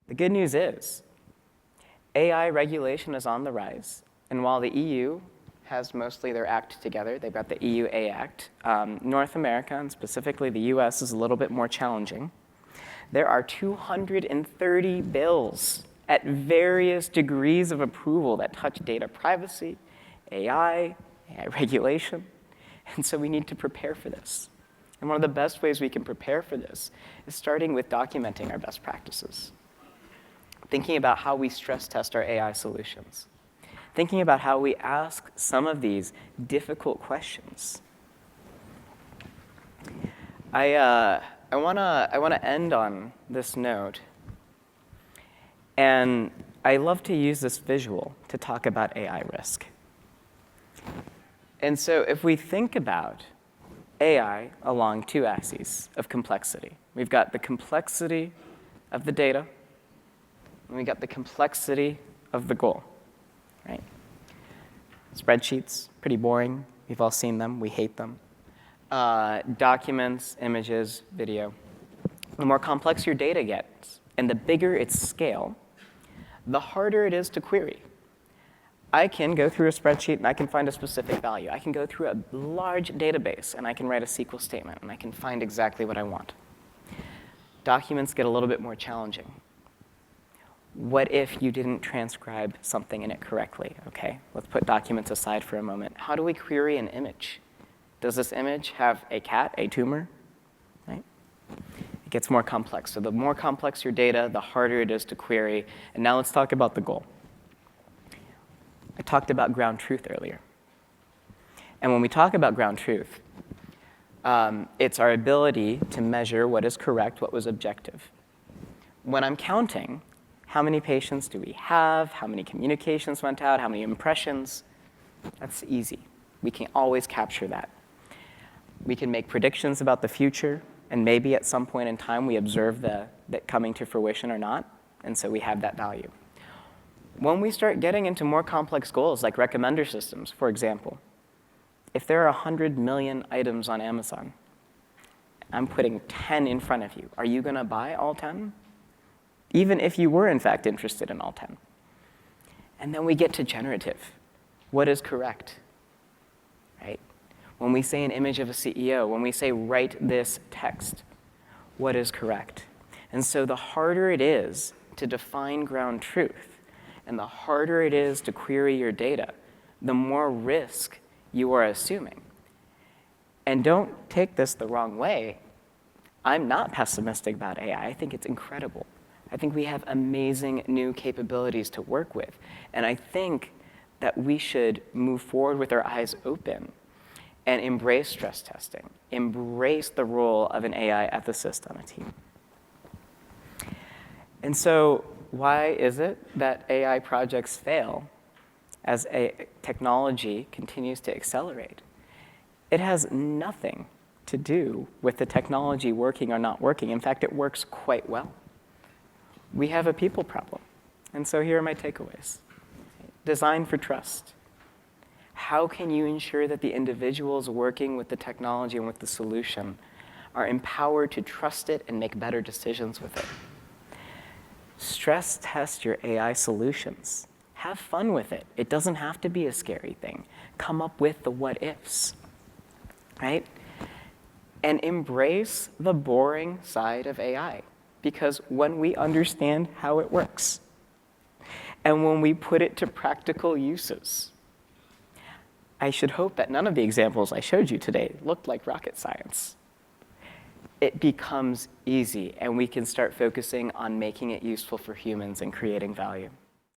The good news is AI regulation is on the rise. And while the EU has mostly their act together, they've got the EU A Act, North America, and specifically the US, is a little bit more challenging. There are 230 bills at various degrees of approval that touch data privacy, AI regulation. And so we need to prepare for this. And one of the best ways we can prepare for this is starting with documenting our best practices. Thinking about how we stress test our AI solutions. Thinking about how we ask some of these difficult questions. I want to end on this note. And I love to use this visual to talk about AI risk. And so if we think about AI along two axes of complexity, we've got the complexity of the data, and we've got the complexity of the goal, right? Spreadsheets, pretty boring. We've all seen them. We hate them. Documents, images, video. The more complex your data gets, and the bigger its scale, the harder it is to query. I can go through a spreadsheet and I can find a specific value. I can go through a large database and I can write a SQL statement and I can find exactly what I want. Documents get a little bit more challenging. What if you didn't transcribe something in it correctly? Okay, let's put documents aside for a moment. How do we query an image? Does this image have a cat, a tumor? Right? It gets more complex. So the more complex your data, the harder it is to query. And now let's talk about the goal. I talked about ground truth earlier. And when we talk about ground truth, it's our ability to measure what is correct, what was objective. When I'm counting, how many patients do we have? How many communications went out? How many impressions? That's easy. We can always capture that. We can make predictions about the future, and maybe at some point in time we observe that coming to fruition or not, and so we have that value. When we start getting into more complex goals, like recommender systems, for example, if there are 100 million items on Amazon, I'm putting 10 in front of you. Are you going to buy all 10? Even if you were, in fact, interested in all 10. And then we get to generative. What is correct? Right? When we say an image of a CEO, when we say write this text, what is correct? And so the harder it is to define ground truth, and the harder it is to query your data, the more risk you are assuming. And don't take this the wrong way. I'm not pessimistic about AI. I think it's incredible. I think we have amazing new capabilities to work with. And I think that we should move forward with our eyes open and embrace stress testing, embrace the role of an AI ethicist on a team. And so why is it that AI projects fail as technology continues to accelerate? It has nothing to do with the technology working or not working. In fact, it works quite well. We have a people problem. And so here are my takeaways. Design for trust. How can you ensure that the individuals working with the technology and with the solution are empowered to trust it and make better decisions with it? Stress test your AI solutions. Have fun with it. It doesn't have to be a scary thing. Come up with the what ifs, right? And embrace the boring side of AI. Because when we understand how it works, and when we put it to practical uses, I should hope that none of the examples I showed you today looked like rocket science. It becomes easy, and we can start focusing on making it useful for humans and creating value.